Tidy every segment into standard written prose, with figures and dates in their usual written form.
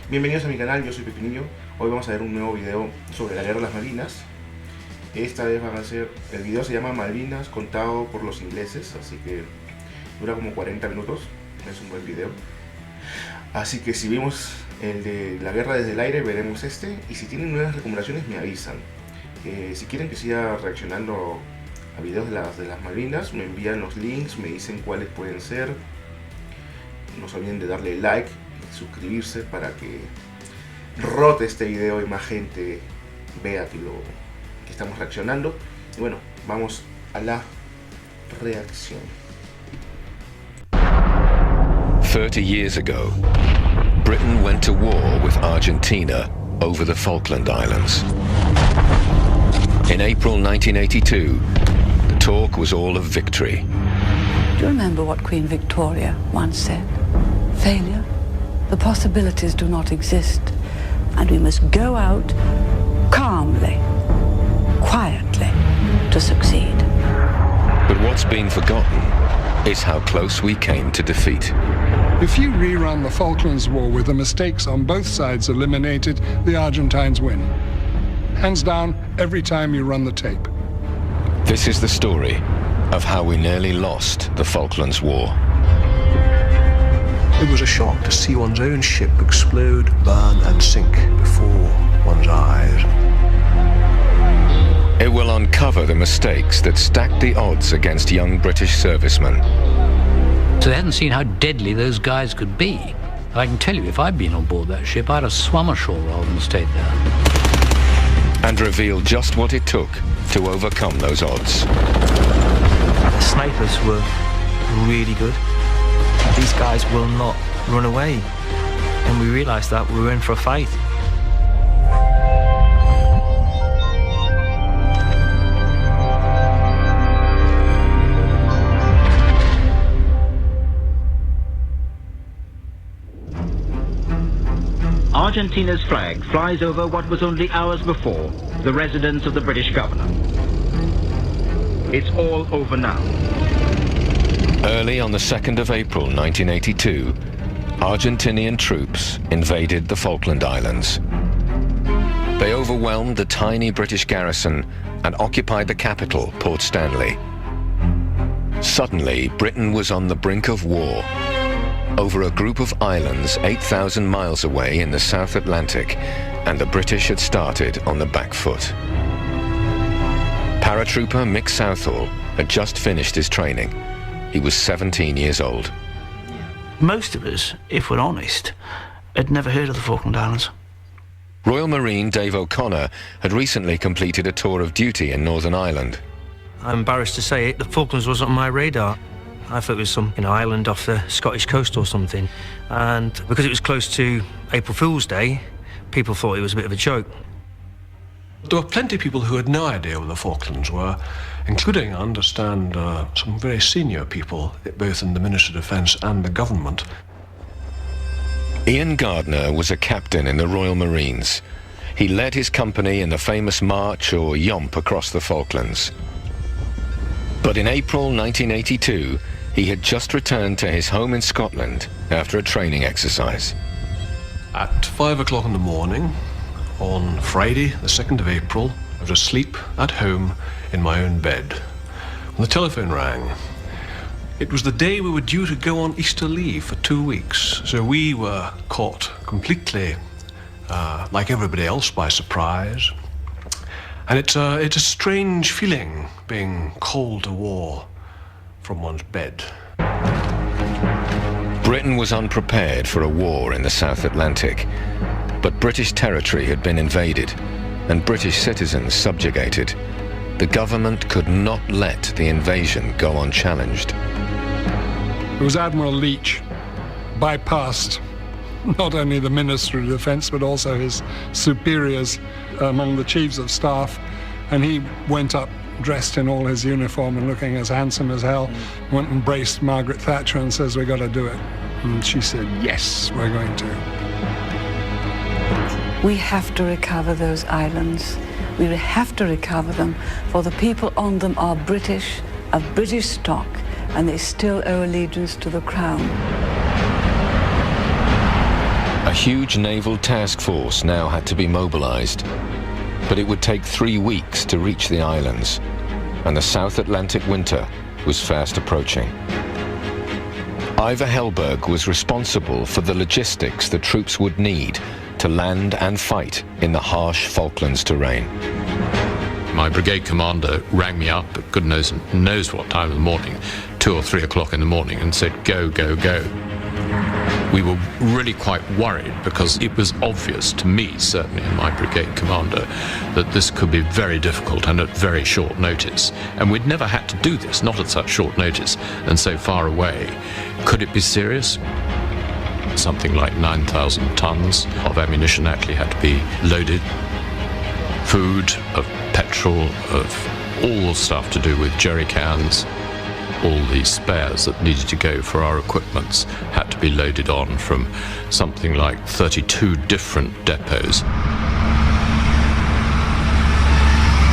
Bienvenidos a mi canal, yo soy Pepinillo. Hoy vamos a ver un nuevo video sobre la guerra de las Malvinas. Esta vez van a ser, el video se llama Malvinas contado por los ingleses, así que dura como 40 minutos, es un buen video. Así que si vimos el de la guerra desde el aire, veremos este, y si tienen nuevas recomendaciones me avisan. Si quieren que siga reaccionando a videos de las Malvinas, me envían los links, me dicen cuáles pueden ser. No se olviden de darle like y suscribirse para que rote este video y más gente vea que estamos reaccionando. Y bueno, vamos a la reacción. 30 years ago, Britain went to war with Argentina over the Falkland Islands. In April 1982, the talk was all of victory. Do you remember what Queen Victoria once said? Failure? The possibilities do not exist, and we must go out calmly, quietly, to succeed. But what's been forgotten is how close we came to defeat. If you rerun the Falklands War with the mistakes on both sides eliminated, the Argentines win. Hands down, every time you run the tape. This is the story of how we nearly lost the Falklands War. It was a shock to see one's own ship explode, burn and sink before one's eyes. It will uncover the mistakes that stacked the odds against young British servicemen. So they hadn't seen how deadly those guys could be. I can tell you, if I'd been on board that ship, I'd have swum ashore rather than stayed there. And reveal just what it took to overcome those odds. The snipers were really good. These guys will not run away. And we realised that we were in for a fight. Argentina's flag flies over what was only hours before the residence of the British governor. It's all over now. Early on the 2nd of April 1982, Argentinian troops invaded the Falkland Islands. They overwhelmed the tiny British garrison and occupied the capital, Port Stanley. Suddenly, Britain was on the brink of war over a group of islands 8,000 miles away in the South Atlantic, and the British had started on the back foot. Paratrooper Mick Southall had just finished his training. He was 17 years old. Most of us, if we're honest, had never heard of the Falkland Islands. Royal Marine Dave O'Connor had recently completed a tour of duty in Northern Ireland. I'm embarrassed to say it, the Falklands wasn't on my radar. I thought it was some island off the Scottish coast or something. And because it was close to April Fool's Day, people thought it was a bit of a joke. There were plenty of people who had no idea what the Falklands were, including, I understand, some very senior people, both in the Ministry of Defence and the government. Ian Gardner was a captain in the Royal Marines. He led his company in the famous march or yomp across the Falklands. But in April 1982, he had just returned to his home in Scotland after a training exercise. At 5 o'clock in the morning, on Friday, the 2nd of April, I was asleep at home in my own bed when the telephone rang. It was the day we were due to go on Easter leave for 2 weeks, so we were caught completely, like everybody else, by surprise. And it's a strange feeling being called to war from one's bed. Britain was unprepared for a war in the South Atlantic, but British territory had been invaded and British citizens subjugated. The government could not let the invasion go unchallenged. It was Admiral Leach bypassed not only the Ministry of Defence but also his superiors among the chiefs of staff, and he went up dressed in all his uniform and looking as handsome as hell, went and braced Margaret Thatcher and says, "We got to do it." And she said, "Yes, we're going to." We have to recover those islands. We have to recover them, for the people on them are British, of British stock, and they still owe allegiance to the Crown. A huge naval task force now had to be mobilized, but it would take 3 weeks to reach the islands, and the South Atlantic winter was fast approaching. Ivor Helberg was responsible for the logistics the troops would need to land and fight in the harsh Falklands terrain. My brigade commander rang me up at goodness knows what time of the morning, 2 or 3 o'clock in the morning, and said, go, go, go. We were really quite worried because it was obvious to me, certainly, and my brigade commander, that this could be very difficult and at very short notice. And we'd never had to do this, not at such short notice and so far away. Could it be serious? Something like 9,000 tons of ammunition actually had to be loaded. Food, of petrol, of all stuff to do with jerry cans. All the spares that needed to go for our equipments had to be loaded on from something like 32 different depots.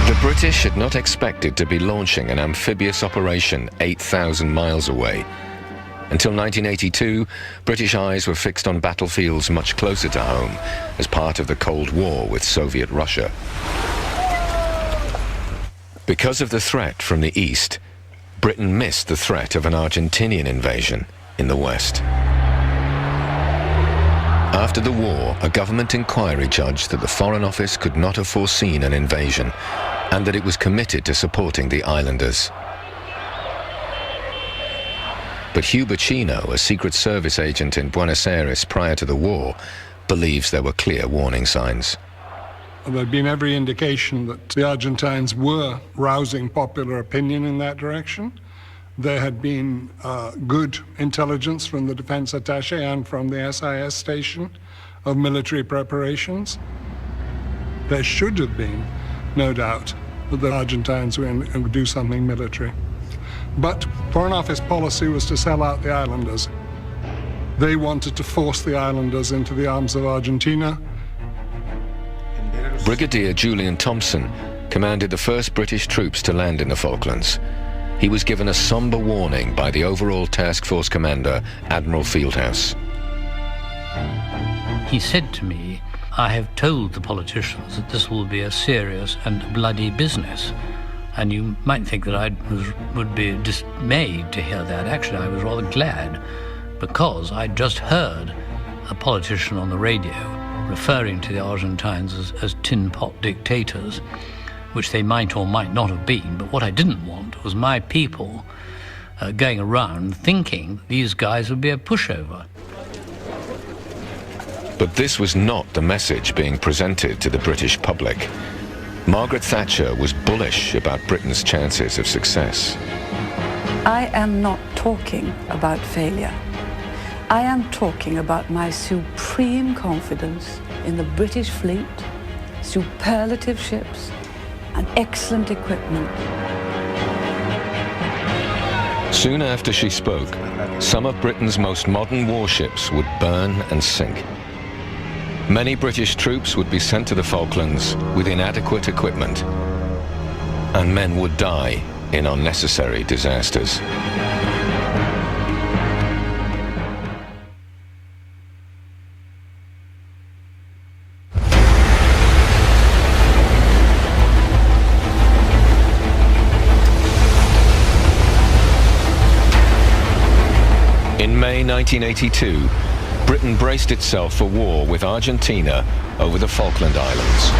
The British had not expected to be launching an amphibious operation 8,000 miles away. Until 1982, British eyes were fixed on battlefields much closer to home as part of the Cold War with Soviet Russia. Because of the threat from the east, Britain missed the threat of an Argentinian invasion in the west. After the war, a government inquiry judged that the Foreign Office could not have foreseen an invasion and that it was committed to supporting the islanders. But Hugh Bacino, a Secret Service agent in Buenos Aires prior to the war, believes there were clear warning signs. There had been every indication that the Argentines were rousing popular opinion in that direction. There had been good intelligence from the defense attaché and from the SIS station of military preparations. There should have been no doubt that the Argentines would do something military. But Foreign Office policy was to sell out the islanders. They wanted to force the islanders into the arms of Argentina. Brigadier Julian Thompson commanded the first British troops to land in the Falklands. He was given a somber warning by the overall task force commander, Admiral Fieldhouse. He said to me, I have told the politicians that this will be a serious and bloody business. And you might think that I would be dismayed to hear that. Actually, I was rather glad, because I'd just heard a politician on the radio referring to the Argentines as tin pot dictators, which they might or might not have been. But what I didn't want was my people going around thinking these guys would be a pushover. But this was not the message being presented to the British public. Margaret Thatcher was bullish about Britain's chances of success. I am not talking about failure. I am talking about my supreme confidence in the British fleet, superlative ships, and excellent equipment. Soon after she spoke, some of Britain's most modern warships would burn and sink. Many British troops would be sent to the Falklands with inadequate equipment, and men would die in unnecessary disasters. In May 1982, Britain braced itself for war with Argentina over the Falkland Islands.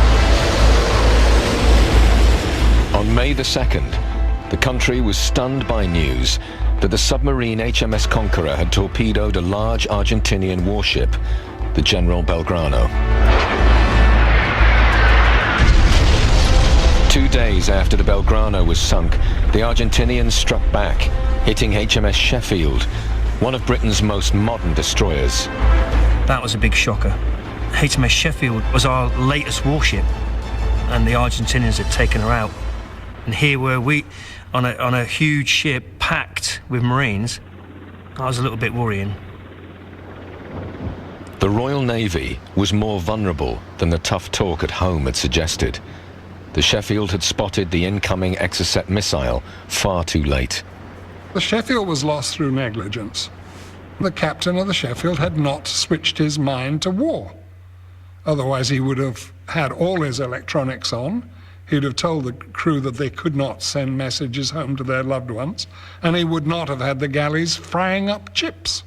On May the 2nd, the country was stunned by news that the submarine HMS Conqueror had torpedoed a large Argentinian warship, the General Belgrano. 2 days after the Belgrano was sunk, the Argentinians struck back, hitting HMS Sheffield, one of Britain's most modern destroyers. That was a big shocker. HMS Sheffield was our latest warship, and the Argentinians had taken her out. And here were we on a huge ship packed with Marines. That was a little bit worrying. The Royal Navy was more vulnerable than the tough talk at home had suggested. The Sheffield had spotted the incoming Exocet missile far too late. The Sheffield was lost through negligence. the captain of the Sheffield had not switched his mind to war. Otherwise he would have had all his electronics on, he'd have told the crew that they could not send messages home to their loved ones, and he would not have had the galleys frying up chips.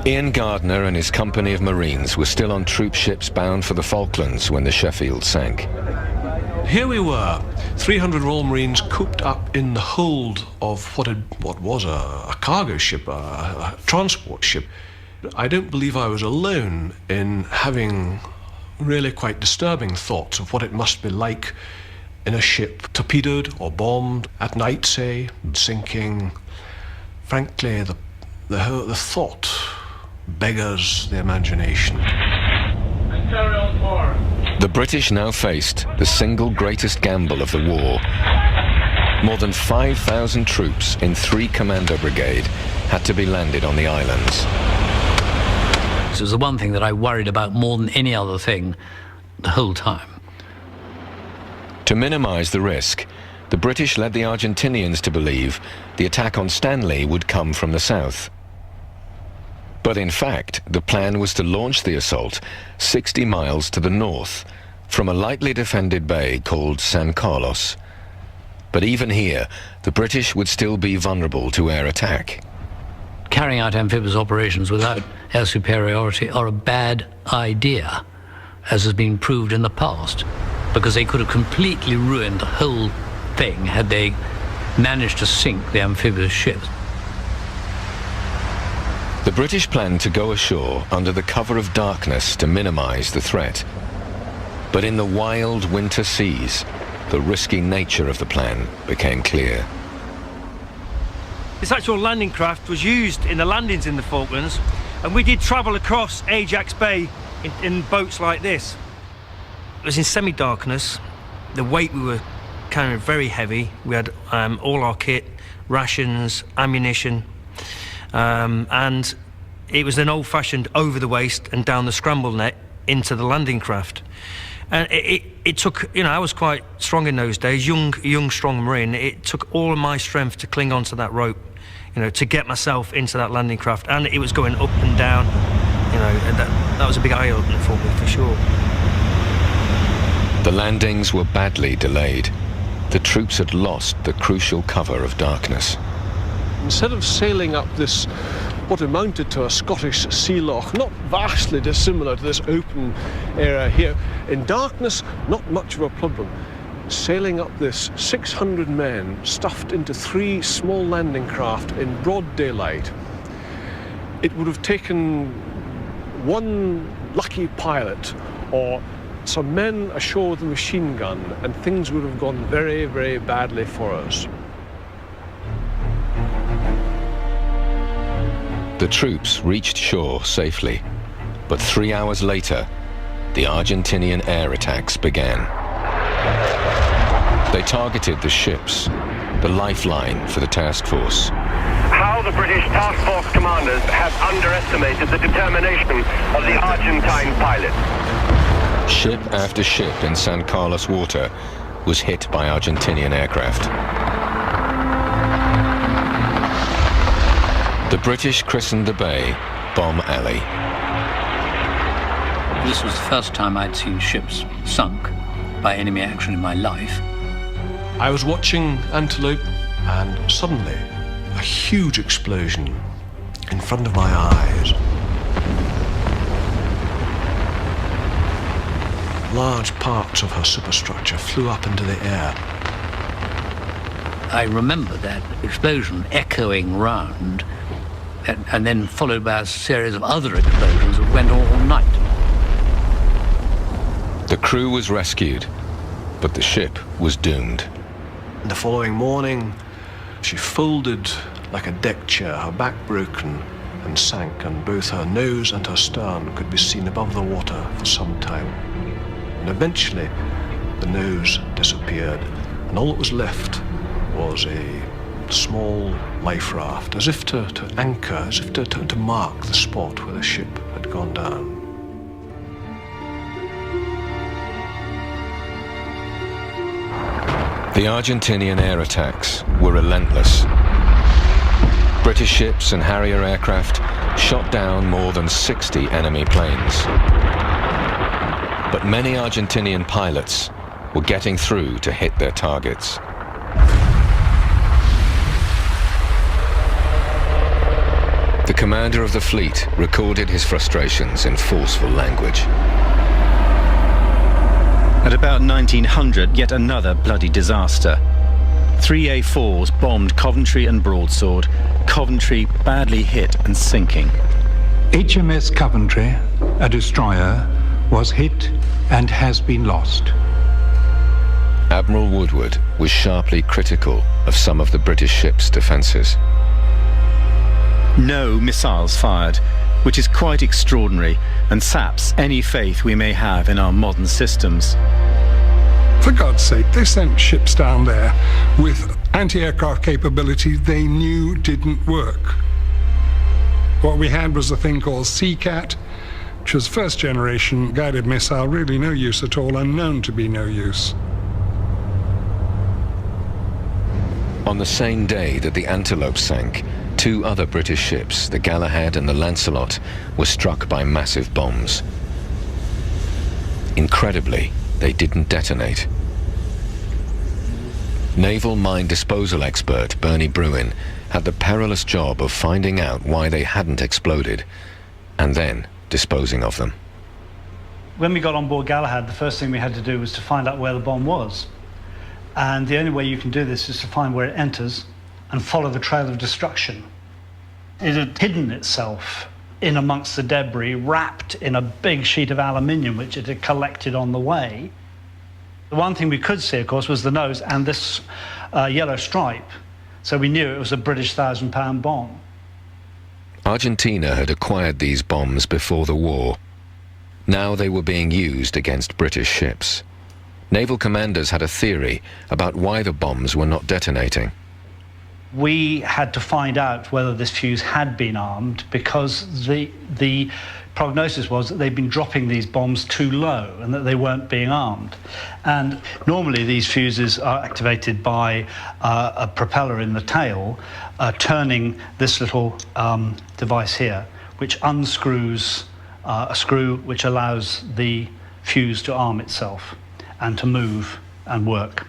Ian Gardner and his company of Marines were still on troop ships bound for the Falklands when the Sheffield sank. Here we were, 300 Royal Marines cooped up in the hold of what was a cargo ship, a transport ship. I don't believe I was alone in having really quite disturbing thoughts of what it must be like in a ship torpedoed or bombed at night, say, sinking. Frankly, the thought beggars the imagination. The British now faced the single greatest gamble of the war. More than 5,000 troops in 3 commando brigade had to be landed on the islands. This was the one thing that I worried about more than any other thing the whole time. To minimize the risk, the British led the Argentinians to believe the attack on Stanley would come from the south. But in fact, the plan was to launch the assault 60 miles to the north, from a lightly defended bay called San Carlos. But even here, the British would still be vulnerable to air attack. Carrying out amphibious operations without air superiority are a bad idea, as has been proved in the past, because they could have completely ruined the whole thing had they managed to sink the amphibious ships. The British planned to go ashore under the cover of darkness to minimize the threat. But in the wild winter seas, the risky nature of the plan became clear. This actual landing craft was used in the landings in the Falklands, and we did travel across Ajax Bay in boats like this. It was in semi-darkness. The weight we were carrying very heavy. We had all our kit, rations, ammunition, and it was an old-fashioned over the waist and down the scramble net into the landing craft. And it took, I was quite strong in those days, young, strong Marine. It took all of my strength to cling onto that rope, to get myself into that landing craft. And it was going up and down, and that was a big eye-opener for me, for sure. The landings were badly delayed. The troops had lost the crucial cover of darkness. Instead of sailing up this, what amounted to a Scottish sea loch, not vastly dissimilar to this open area here, in darkness, not much of a problem. Sailing up this, 600 men stuffed into 3 small landing craft in broad daylight. It would have taken one lucky pilot or some men ashore with a machine gun, and things would have gone very, very badly for us. The troops reached shore safely, but 3 hours later, the Argentinian air attacks began. They targeted the ships, the lifeline for the task force. How the British task force commanders have underestimated the determination of the Argentine pilots. Ship after ship in San Carlos water was hit by Argentinian aircraft. The British christened the bay Bomb Alley. This was the first time I'd seen ships sunk by enemy action in my life. I was watching Antelope, and suddenly a huge explosion in front of my eyes. Large parts of her superstructure flew up into the air. I remember that explosion echoing round, and then followed by a series of other explosions that went all night. The crew was rescued, but the ship was doomed. The following morning, she folded like a deck chair, her back broken, and sank, and both her nose and her stern could be seen above the water for some time. And eventually, the nose disappeared, and all that was left was a small life raft, as if to anchor, as if to mark the spot where the ship had gone down. The Argentinian air attacks were relentless. British ships and Harrier aircraft shot down more than 60 enemy planes. But many Argentinian pilots were getting through to hit their targets. The commander of the fleet recorded his frustrations in forceful language. At about 1900, yet another bloody disaster. 3 A4s bombed Coventry and Broadsword. Coventry badly hit and sinking. HMS Coventry, a destroyer, was hit and has been lost. Admiral Woodward was sharply critical of some of the British ship's defences. No missiles fired, which is quite extraordinary and saps any faith we may have in our modern systems. For God's sake, they sent ships down there with anti-aircraft capability they knew didn't work. What we had was a thing called Seacat, which was first-generation guided missile, really no use at all, and known to be no use. On the same day that the Antelope sank, 2 other British ships, the Galahad and the Lancelot, were struck by massive bombs. Incredibly, they didn't detonate. Naval mine disposal expert Bernie Bruin had the perilous job of finding out why they hadn't exploded, and then disposing of them. When we got on board Galahad, the first thing we had to do was to find out where the bomb was. And the only way you can do this is to find where it enters and follow the trail of destruction. It had hidden itself in amongst the debris, wrapped in a big sheet of aluminium which it had collected on the way. The one thing we could see, of course, was the nose and this yellow stripe, so we knew it was a British 1,000-pound bomb. Argentina had acquired these bombs before the war. Now they were being used against British ships. Naval commanders had a theory about why the bombs were not detonating. We had to find out whether this fuse had been armed because the prognosis was that they'd been dropping these bombs too low and that they weren't being armed. And normally these fuses are activated by a propeller in the tail turning this little device here, which unscrews a screw which allows the fuse to arm itself and to move and work.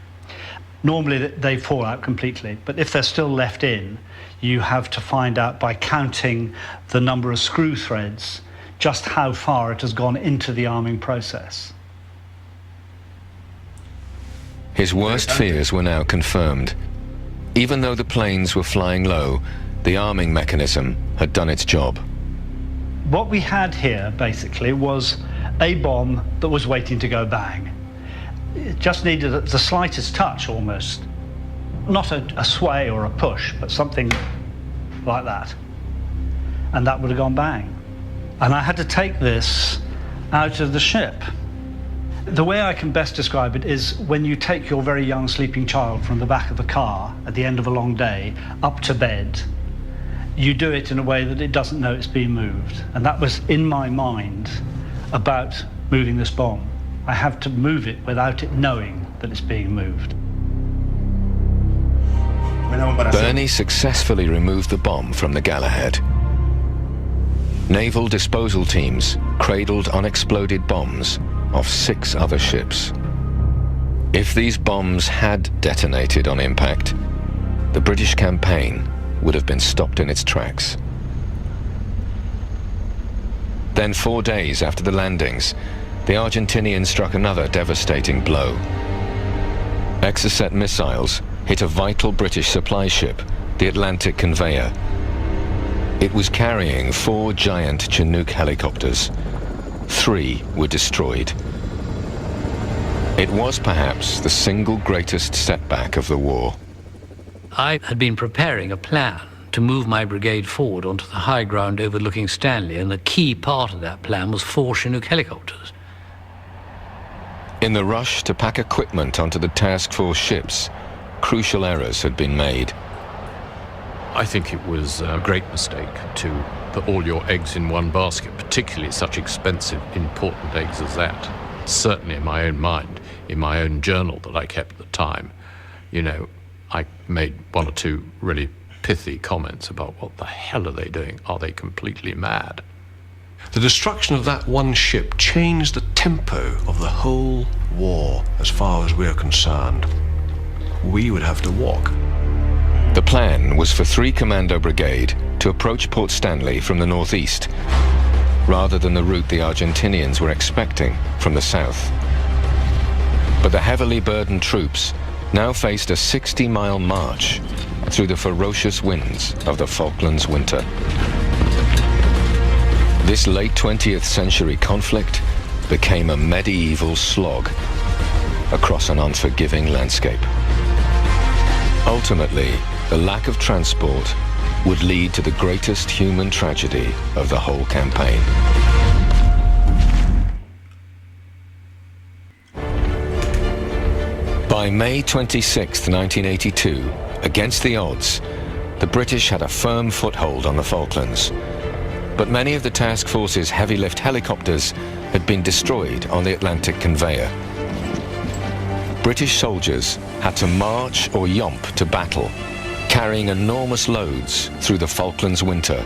Normally they fall out completely, but if they're still left in, you have to find out by counting the number of screw threads just how far it has gone into the arming process. His worst fears were now confirmed. Even though the planes were flying low, the arming mechanism had done its job. What we had here, basically, was a bomb that was waiting to go bang. It just needed the slightest touch, almost. Not a sway or a push, but something like that. And that would have gone bang. And I had to take this out of the ship. The way I can best describe it is when you take your very young sleeping child from the back of the car at the end of a long day up to bed, you do it in a way that it doesn't know it's being moved. And that was in my mind about moving this bomb. I have to move it without it knowing that it's being moved. Bernie successfully removed the bomb from the Galahad. Naval disposal teams cradled unexploded bombs off 6 other ships. If these bombs had detonated on impact, the British campaign would have been stopped in its tracks. Then 4 days after the landings, the Argentinians struck another devastating blow. Exocet missiles hit a vital British supply ship, the Atlantic Conveyor. It was carrying 4 giant Chinook helicopters. 3 were destroyed. It was perhaps the single greatest setback of the war. I had been preparing a plan to move my brigade forward onto the high ground overlooking Stanley, and the key part of that plan was 4 Chinook helicopters. In the rush to pack equipment onto the task force ships, crucial errors had been made. I think it was a great mistake to put all your eggs in one basket, particularly such expensive, important eggs as that. Certainly in my own mind, in my own journal that I kept at the time, you know, I made 1 or 2 really pithy comments about what the hell are they doing? Are they completely mad? The destruction of that one ship changed the tempo of the whole war, as far as we're concerned. We would have to walk. The plan was for 3 Commando Brigade to approach Port Stanley from the northeast, rather than the route the Argentinians were expecting from the south. But the heavily burdened troops now faced a 60-mile march through the ferocious winds of the Falklands winter. This late 20th century conflict became a medieval slog across an unforgiving landscape. Ultimately, the lack of transport would lead to the greatest human tragedy of the whole campaign. By May 26, 1982, against the odds, the British had a firm foothold on the Falklands. But many of the task force's heavy-lift helicopters had been destroyed on the Atlantic conveyor. British soldiers had to march or yomp to battle, carrying enormous loads through the Falklands winter.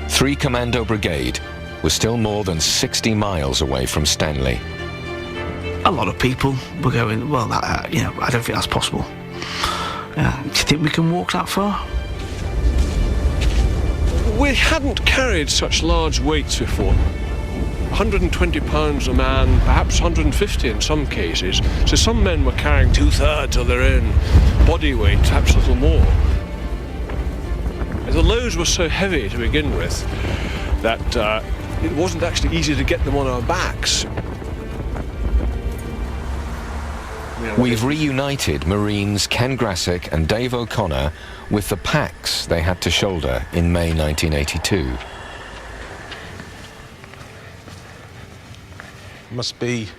3 Commando Brigade was still more than 60 miles away from Stanley. A lot of people were going, well, I don't think that's possible. Do you think we can walk that far? We hadn't carried such large weights before. 120 pounds a man, perhaps 150 in some cases. So some men were carrying 2/3 of their own body weight, perhaps a little more. The loads were so heavy to begin with that it wasn't actually easy to get them on our backs. We've reunited Marines Ken Grassick and Dave O'Connor with the packs they had to shoulder in May 1982. Must be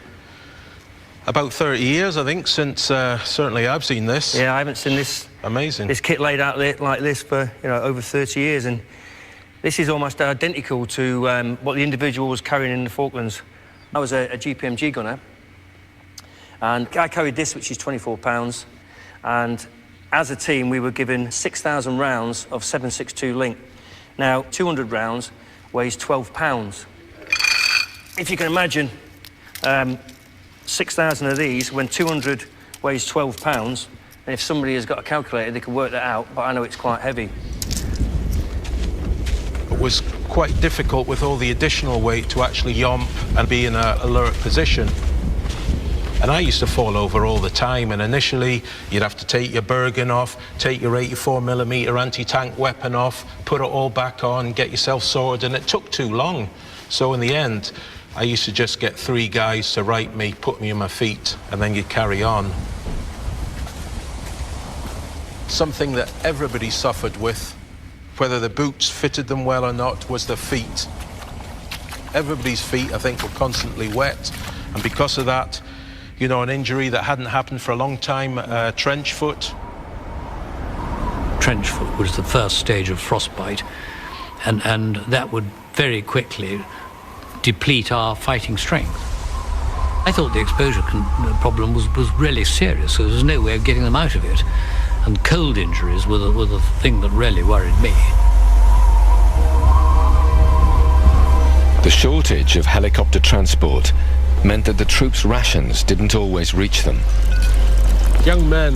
about 30 years, I think, since certainly I've seen this. Yeah, I haven't seen this. Amazing. This kit laid out like this for over 30 years, and this is almost identical to what the individual was carrying in the Falklands. I was a GPMG gunner, and I carried this, which is 24 pounds, and as a team we were given 6,000 rounds of 7.62 link. Now 200 rounds weighs 12 pounds. If you can imagine 6,000 of these when 200 weighs 12 pounds, and if somebody has got a calculator they can work that out, but I know it's quite heavy. It was quite difficult with all the additional weight to actually yomp and be in an alert position. And I used to fall over all the time, and initially you'd have to take your Bergen off, take your 84mm anti-tank weapon off, put it all back on, get yourself sorted, and it took too long. So in the end, I used to just get 3 guys to right me, put me on my feet, and then you'd carry on. Something that everybody suffered with, whether the boots fitted them well or not, was their feet. Everybody's feet, I think, were constantly wet, and because of that, an injury that hadn't happened for a long time, trench foot. Trench foot was the first stage of frostbite, and that would very quickly deplete our fighting strength. I thought the exposure problem was really serious, so there was no way of getting them out of it. And cold injuries were the thing that really worried me. The shortage of helicopter transport meant that the troops' rations didn't always reach them. Young men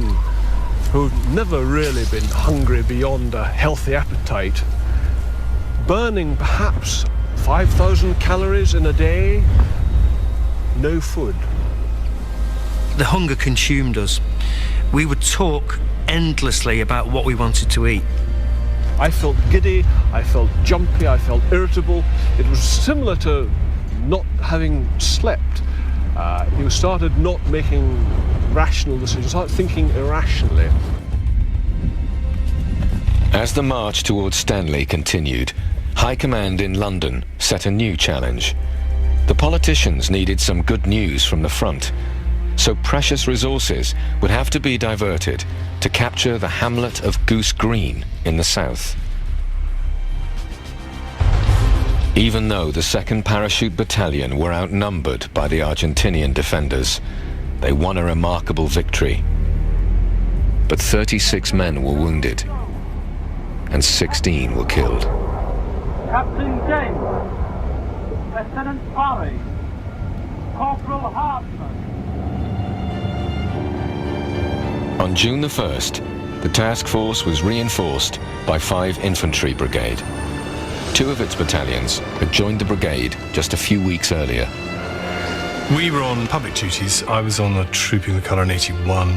who'd never really been hungry beyond a healthy appetite, burning perhaps 5,000 calories in a day, no food. The hunger consumed us. We would talk endlessly about what we wanted to eat. I felt giddy, I felt jumpy, I felt irritable. It was similar to not having slept. You started not making rational decisions, started thinking irrationally. As the march towards Stanley continued, High Command in London set a new challenge. The politicians needed some good news from the front, so precious resources would have to be diverted to capture the hamlet of Goose Green in the south. Even though the 2nd Parachute Battalion were outnumbered by the Argentinian defenders, they won a remarkable victory. But 36 men were wounded. and 16 were killed. Captain James, Lieutenant Parry, Corporal Hartman. On June the 1st, the task force was reinforced by 5 Infantry Brigade. 2 of its battalions had joined the brigade just a few weeks earlier. We were on public duties. I was on a troop in the colour in 81.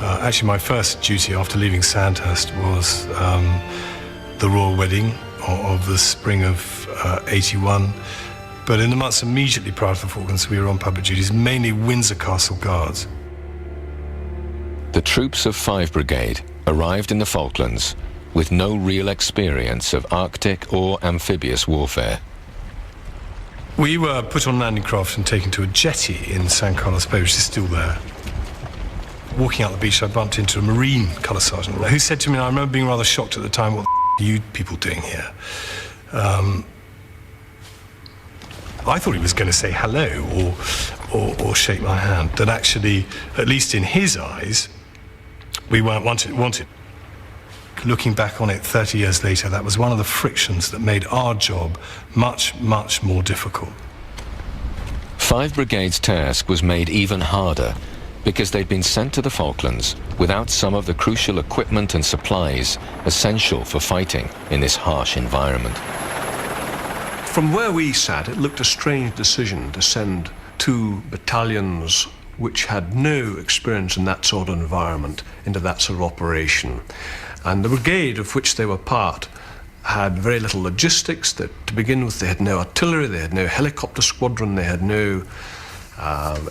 Actually, my first duty after leaving Sandhurst was the royal wedding of the spring of 81. But in the months immediately prior to the Falklands, we were on public duties, mainly Windsor Castle Guards. The troops of 5 Brigade arrived in the Falklands with no real experience of Arctic or amphibious warfare. We were put on landing craft and taken to a jetty in San Carlos Bay, which is still there. Walking out the beach, I bumped into a Marine colour sergeant who said to me, and I remember being rather shocked at the time, "What the are you people doing here?" I thought he was going to say hello or shake my hand. That actually, at least in his eyes, we weren't wanted. Looking back on it 30 years later, that was one of the frictions that made our job much, much more difficult. 5 Brigade's task was made even harder because they'd been sent to the Falklands without some of the crucial equipment and supplies essential for fighting in this harsh environment. From where we sat, it looked a strange decision to send 2 battalions which had no experience in that sort of environment into that sort of operation. And the brigade of which they were part had very little logistics. That, to begin with, they had no artillery, they had no helicopter squadron, they had no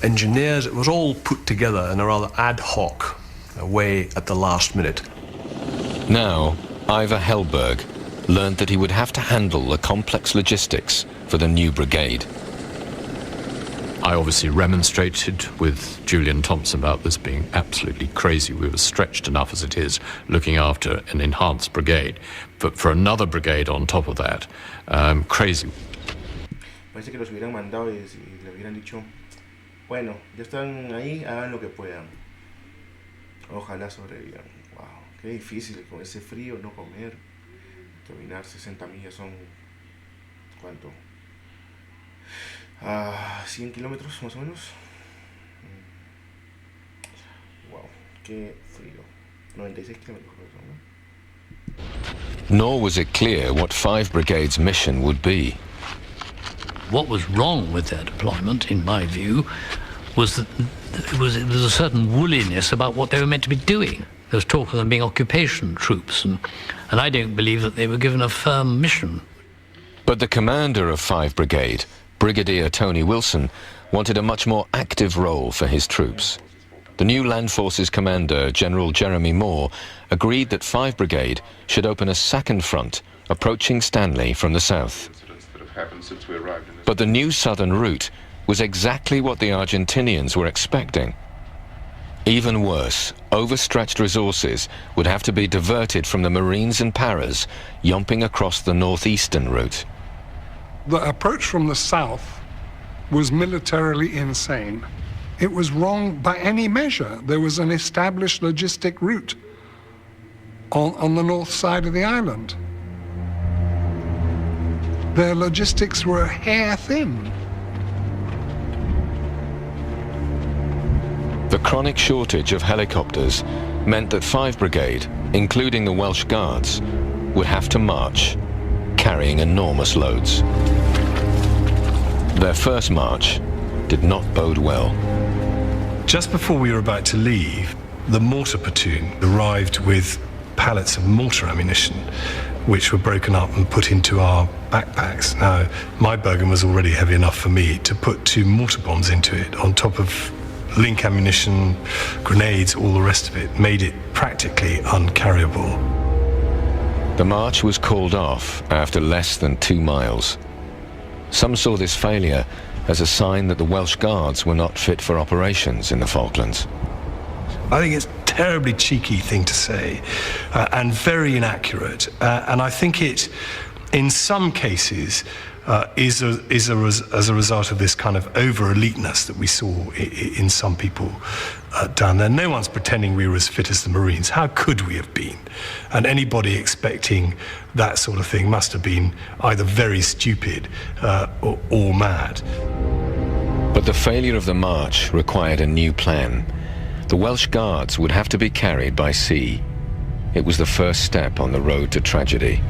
engineers. It was all put together in a rather ad hoc way at the last minute. Now, Ivar Hellberg learned that he would have to handle the complex logistics for the new brigade. I obviously remonstrated with Julian Thompson about this being absolutely crazy. We were stretched enough as it is, looking after an enhanced brigade. But for another brigade on top of that, crazy. Parece que los hubieran mandado y le hubieran dicho, bueno, ya están ahí, hagan lo que puedan. Ojalá sobrevivan. Wow, qué difícil con ese frío no comer. Caminar 60 millas son, ¿cuánto? 100 kilómetros más o menos. Wow, qué frío. 96 kilómetros, ¿no? Nor was it clear what 5 Brigade's mission would be. What was wrong with their deployment, in my view, was that there was a certain woolliness about what they were meant to be doing. There was talk of them being occupation troops, and I don't believe that they were given a firm mission. But the commander of 5 Brigade, Brigadier Tony Wilson, wanted a much more active role for his troops. The new Land Forces commander, General Jeremy Moore, agreed that 5 Brigade should open a second front, approaching Stanley from the south. But the new southern route was exactly what the Argentinians were expecting. Even worse, overstretched resources would have to be diverted from the Marines and Paras, yomping across the northeastern route. The approach from the south was militarily insane. It was wrong by any measure. There was an established logistic route on the north side of the island. Their logistics were hair thin. The chronic shortage of helicopters meant that 5 Brigade, including the Welsh Guards, would have to march, carrying enormous loads. Their first march did not bode well. Just before we were about to leave, the mortar platoon arrived with pallets of mortar ammunition, which were broken up and put into our backpacks. Now, my Bergen was already heavy enough for me. To put 2 mortar bombs into it, on top of link ammunition, grenades, all the rest of it, made it practically uncarryable. The march was called off after less than 2 miles. Some saw this failure as a sign that the Welsh Guards were not fit for operations in the Falklands. I think it's a terribly cheeky thing to say and very inaccurate. And I think it, in some cases, is as a result of this kind of over-eliteness that we saw in some people down there. No one's pretending we were as fit as the Marines. How could we have been? And anybody expecting that sort of thing must have been either very stupid or mad. But the failure of the march required a new plan. The Welsh Guards would have to be carried by sea. It was the first step on the road to tragedy.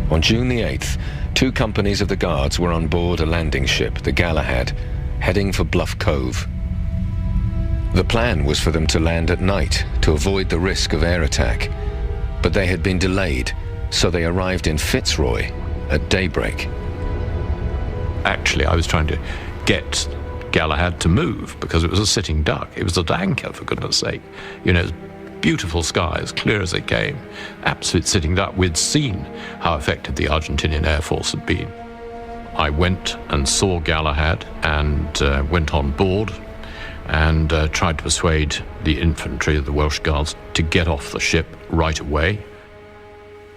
On June the 8th, 2 companies of the Guards were on board a landing ship, the Galahad, heading for Bluff Cove. The plan was for them to land at night to avoid the risk of air attack, but they had been delayed, so they arrived in Fitzroy at daybreak. Actually, I was trying to get Galahad to move because it was a sitting duck. It was at anchor, for goodness sake. You know, beautiful skies, clear as they came. Absolute sitting duck. We'd seen how effective the Argentinian Air Force had been. I went and saw Galahad and went on board and tried to persuade the infantry of the Welsh Guards to get off the ship right away.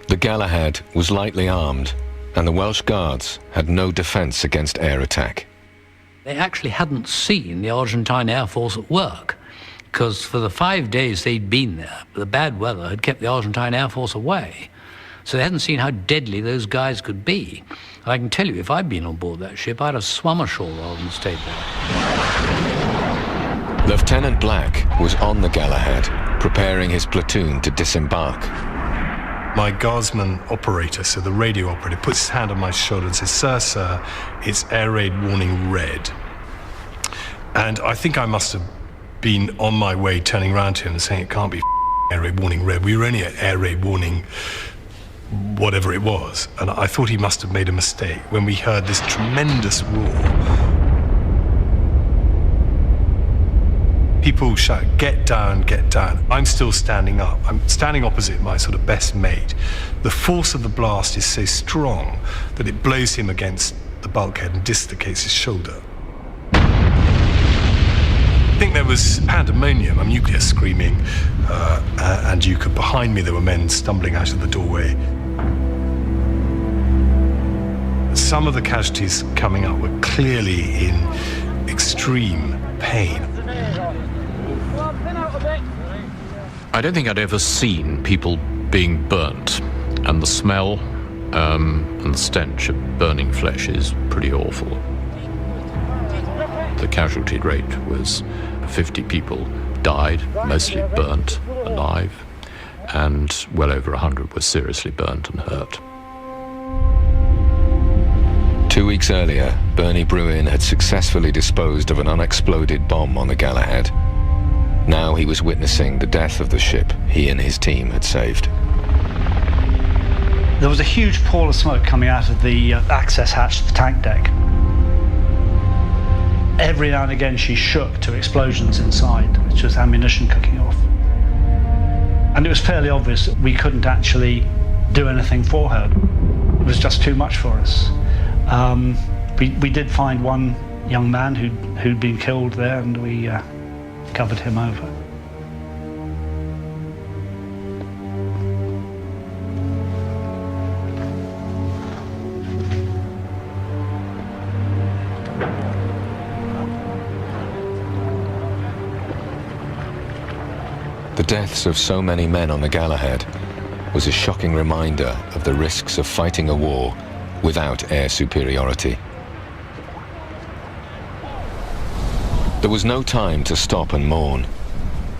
The Galahad was lightly armed, and the Welsh Guards had no defense against air attack. They actually hadn't seen the Argentine Air Force at work, because for the 5 days they'd been there, the bad weather had kept the Argentine Air Force away. So they hadn't seen how deadly those guys could be. And I can tell you, if I'd been on board that ship, I'd have swum ashore rather than stayed there. Lieutenant Black was on the Galahad, preparing his platoon to disembark. My guardsman operator, so the radio operator, puts his hand on my shoulder and says, Sir, it's air raid warning red. And I think I must have been on my way turning around to him and saying, it can't be air raid warning red. We were only at air raid warning whatever it was. And I thought he must have made a mistake when we heard this tremendous roar. People shout, get down, get down. I'm still standing up. I'm standing opposite my sort of best mate. The force of the blast is so strong that it blows him against the bulkhead and dislocates his shoulder. I think there was pandemonium, nuclear screaming, and behind me there were men stumbling out of the doorway. Some of the casualties coming up were clearly in extreme pain. I don't think I'd ever seen people being burnt, and the smell and the stench of burning flesh is pretty awful. The casualty rate was 50 people died, mostly burnt alive, and well over 100 were seriously burnt and hurt. 2 weeks earlier, Bernie Bruin had successfully disposed of an unexploded bomb on the Galahad. Now he was witnessing the death of the ship he and his team had saved. There was a huge pall of smoke coming out of the access hatch to the tank deck. Every now and again she shook to explosions inside, which was ammunition cooking off. And it was fairly obvious that we couldn't actually do anything for her. It was just too much for us. We did find one young man who'd been killed there, and we covered him over. The deaths of so many men on the Galahad was a shocking reminder of the risks of fighting a war without air superiority. There was no time to stop and mourn.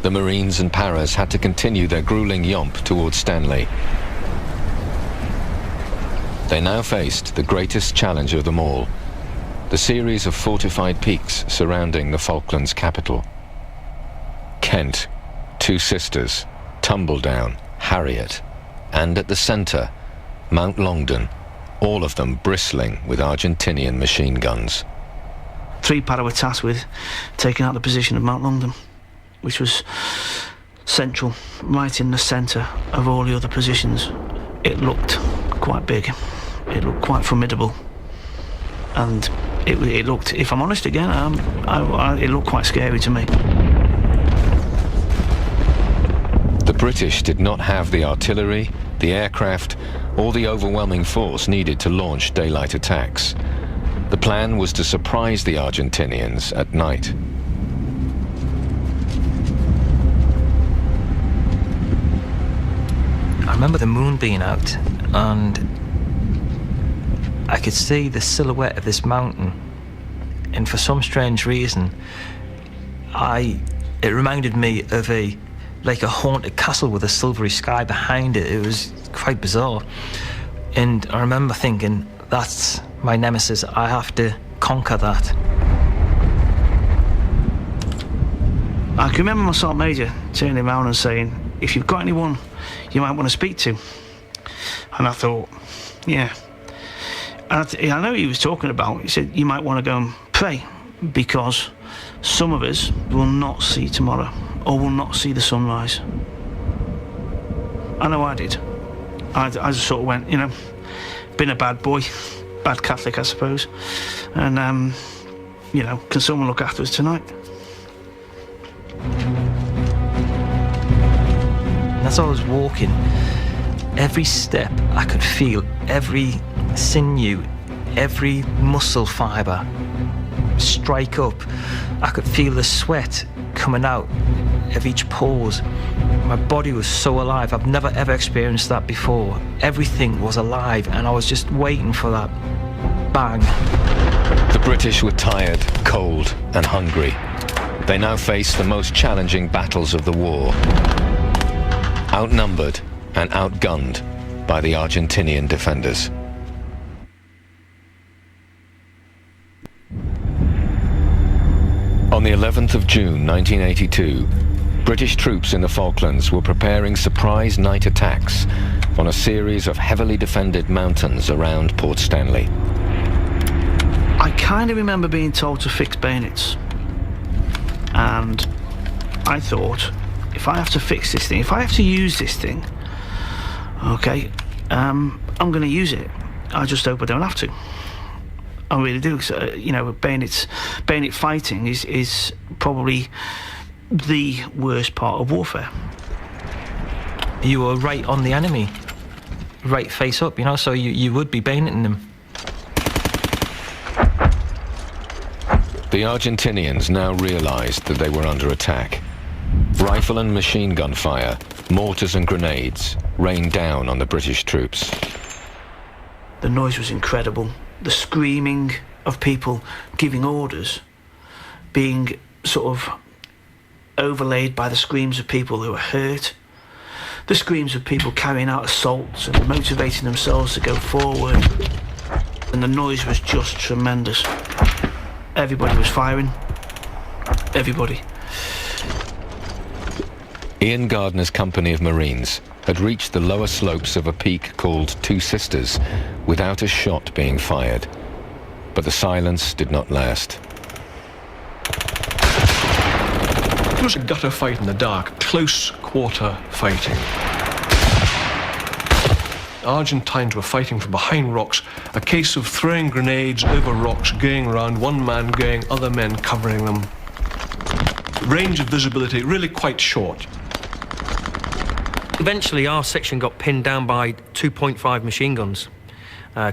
The Marines and Paras had to continue their grueling yomp towards Stanley. They now faced the greatest challenge of them all, the series of fortified peaks surrounding the Falklands capital. Kent, Two Sisters, Tumbledown, Harriet, and at the centre, Mount Longdon, all of them bristling with Argentinian machine guns. 3 Para were tasked with taking out the position of Mount Longdon, which was central, right in the centre of all the other positions. It looked quite big, it looked quite formidable, and it looked, if I'm honest again, it looked quite scary to me. The British did not have the artillery, the aircraft, or the overwhelming force needed to launch daylight attacks. The plan was to surprise the Argentinians at night. I remember the moon being out, and I could see the silhouette of this mountain, and for some strange reason, it reminded me of a haunted castle with a silvery sky behind it. It was quite bizarre. And I remember thinking, that's my nemesis, I have to conquer that. I can remember my Sergeant Major turning around and saying, if you've got anyone you might want to speak to. And I thought, yeah. And I know he was talking about, he said, you might want to go and pray, because some of us will not see tomorrow, or will not see the sunrise. I know I did. I just sort of went, you know, been a bad boy, bad Catholic, I suppose. And, you know, can someone look after us tonight? As I was walking, every step I could feel, every sinew, every muscle fibre strike up. I could feel the sweat coming out of each pores. My body was so alive. I've never ever experienced that before. Everything was alive, and I was just waiting for that bang. The British were tired, cold, and hungry. They now faced the most challenging battles of the war. Outnumbered and outgunned by the Argentinian defenders. On the 11th of June 1982, British troops in the Falklands were preparing surprise night attacks on a series of heavily defended mountains around Port Stanley. I kind of remember being told to fix bayonets. And I thought, if I have to fix this thing, if I have to use this thing, okay, I'm going to use it. I just hope I don't have to. I really do. So, you know, bayonet fighting is probably the worst part of warfare. You were right on the enemy, right face up, you know, so you would be bayoneting them. The Argentinians now realized that they were under attack. Rifle and machine gun fire, mortars and grenades rained down on the British troops. The noise was incredible. The screaming of people giving orders being sort of overlaid by the screams of people who were hurt. The screams of people carrying out assaults and motivating themselves to go forward. And the noise was just tremendous. Everybody was firing. Everybody. Ian Gardner's company of Marines had reached the lower slopes of a peak called Two Sisters without a shot being fired. But the silence did not last. It was a gutter fight in the dark, close quarter fighting. Argentines were fighting from behind rocks, a case of throwing grenades over rocks, going around, one man going, other men covering them. Range of visibility really quite short. Eventually our section got pinned down by 2.5 machine guns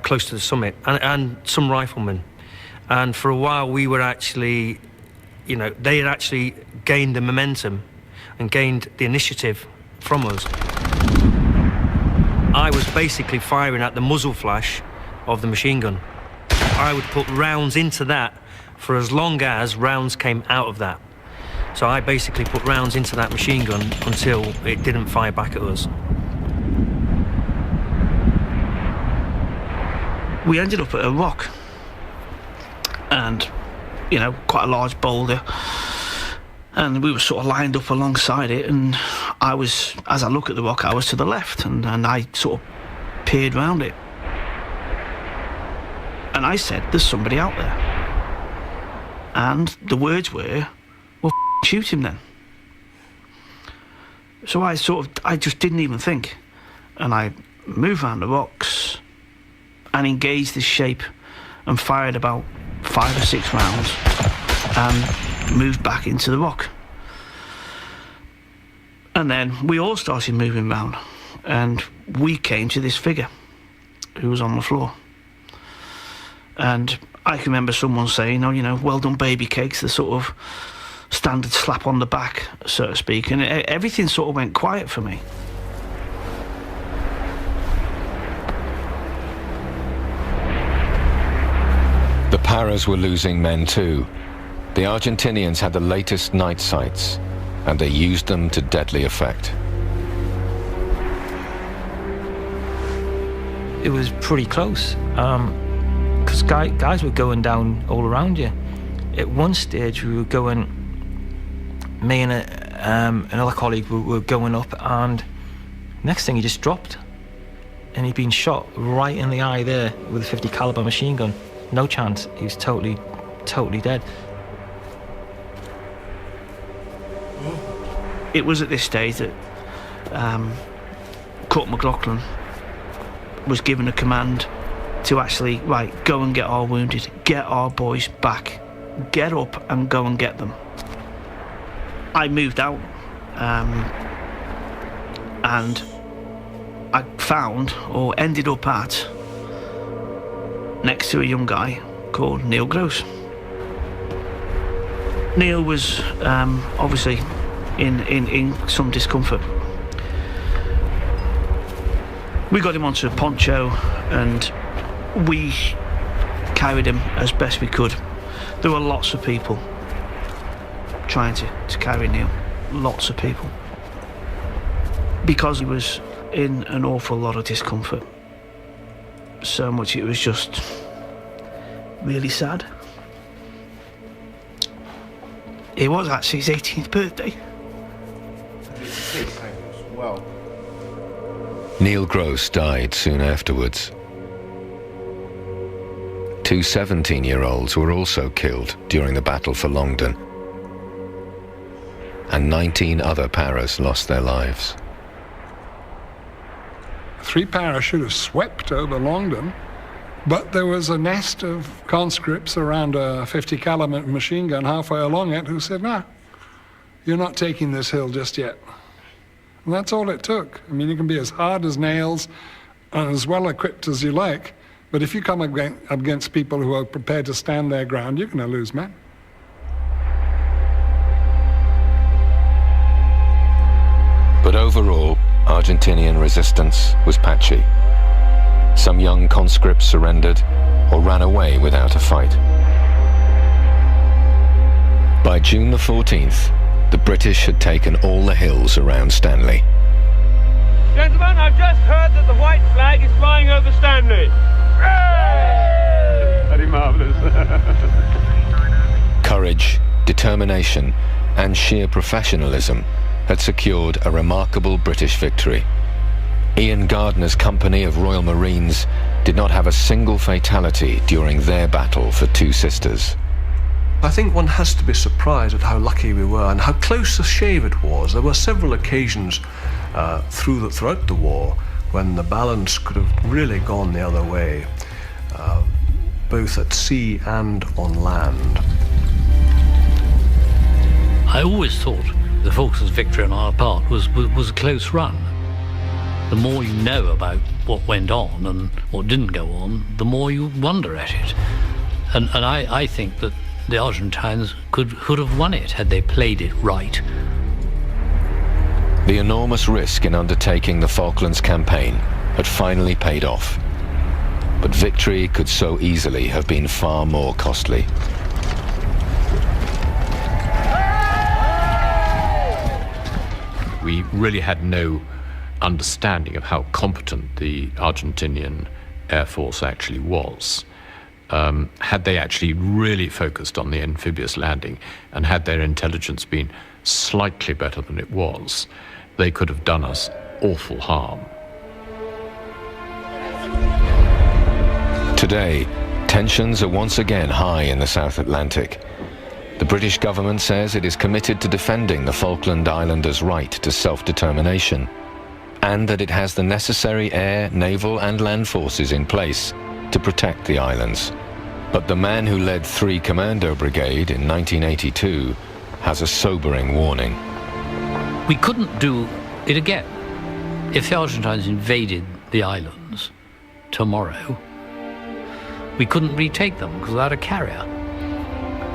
close to the summit, and some riflemen. And for a while we were actually, you know, they had actually gained the momentum and gained the initiative from us. I was basically firing at the muzzle flash of the machine gun. I would put rounds into that for as long as rounds came out of that. So I basically put rounds into that machine gun until it didn't fire back at us. We ended up at a rock, and, you know, quite a large boulder, and we were sort of lined up alongside it, and I was, as I look at the rock, I was to the left, and I sort of peered round it. And I said, there's somebody out there. And the words were, well, shoot him then. So I just didn't even think. And I moved around the rocks and engaged this shape and fired about 5 or 6 rounds and moved back into the rock. And then we all started moving around. and we came to this figure who was on the floor. And I can remember someone saying, oh, you know, well done baby cakes, the sort of standard slap on the back, so to speak, and everything sort of went quiet for me. The Paras were losing men too. The Argentinians had the latest night sights, and they used them to deadly effect. It was pretty close, because guys were going down all around you. At one stage we were going, me and another colleague were going up, and next thing he just dropped, and he'd been shot right in the eye there with a 50 caliber machine gun. No chance, he was totally dead. It was at this stage that Court McLaughlin was given a command to actually, right, go and get our wounded, get our boys back, get up and go and get them. I moved out, and I found, or ended up at, next to a young guy called Neil Gross. Neil was obviously in some discomfort. We got him onto a poncho and we carried him as best we could. There were lots of people trying to carry Neil, lots of people, because he was in an awful lot of discomfort. So much it was just really sad. It was actually his 18th birthday. Wow. Neil Gross died soon afterwards. 2 17-year-olds were also killed during the battle for Longden, and 19 other Paras lost their lives. 3 Paras should have swept over Longden, but there was a nest of conscripts around a 50 caliber machine gun halfway along it who said, no, you're not taking this hill just yet. And that's all it took. I mean, you can be as hard as nails and as well equipped as you like, but if you come against people who are prepared to stand their ground, you're going to lose men. But overall, Argentinian resistance was patchy. Some young conscripts surrendered or ran away without a fight. By June the 14th, the British had taken all the hills around Stanley. Gentlemen, I've just heard that the white flag is flying over Stanley. Hooray! Very marvellous. Courage, determination, and sheer professionalism had secured a remarkable British victory. Ian Gardner's company of Royal Marines did not have a single fatality during their battle for Two Sisters. I think one has to be surprised at how lucky we were and how close a shave it was. There were several occasions throughout the war when the balance could have really gone the other way, both at sea and on land. I always thought the Falklands victory on our part was a close run. The more you know about what went on and what didn't go on, the more you wonder at it. And I think that the Argentines could have won it had they played it right. The enormous risk in undertaking the Falklands campaign had finally paid off. But victory could so easily have been far more costly. We really had no understanding of how competent the Argentinian Air Force actually was. Had they actually really focused on the amphibious landing and had their intelligence been slightly better than it was, they could have done us awful harm. Today, tensions are once again high in the South Atlantic. The British government says it is committed to defending the Falkland Islanders' right to self-determination, and that it has the necessary air, naval and land forces in place to protect the islands. But the man who led 3 Commando Brigade in 1982 has a sobering warning. We couldn't do it again. If the Argentines invaded the islands tomorrow, we couldn't retake them because without a carrier.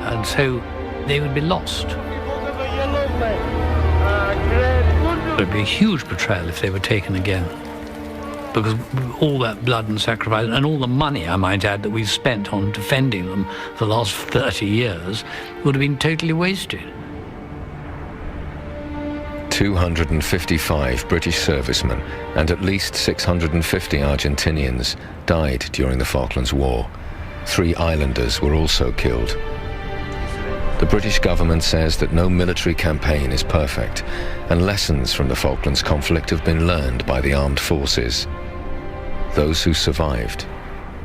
And so they would be lost. It would be a huge betrayal if they were taken again. Because all that blood and sacrifice, and all the money, I might add, that we've spent on defending them for the last 30 years would have been totally wasted. 255 British servicemen and at least 650 Argentinians died during the Falklands War. 3 islanders were also killed. The British government says that no military campaign is perfect, and lessons from the Falklands conflict have been learned by the armed forces. Those who survived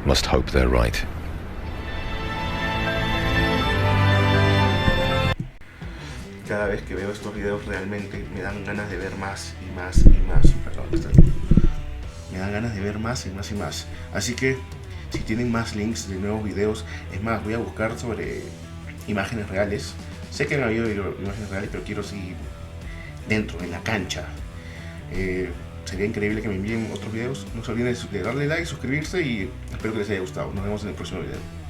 must hope they're right. Cada vez que veo estos videos realmente me dan ganas de ver más y más y más. Perdón, me dan ganas de ver más y más y más. Así que si tienen más links de nuevos videos, es más, voy a buscar sobre imágenes reales. Sé que no ha habido imágenes reales, pero quiero seguir dentro, en la cancha. Sería increíble que me envíen otros videos. No se olviden de darle like, suscribirse y espero que les haya gustado. Nos vemos en el próximo video.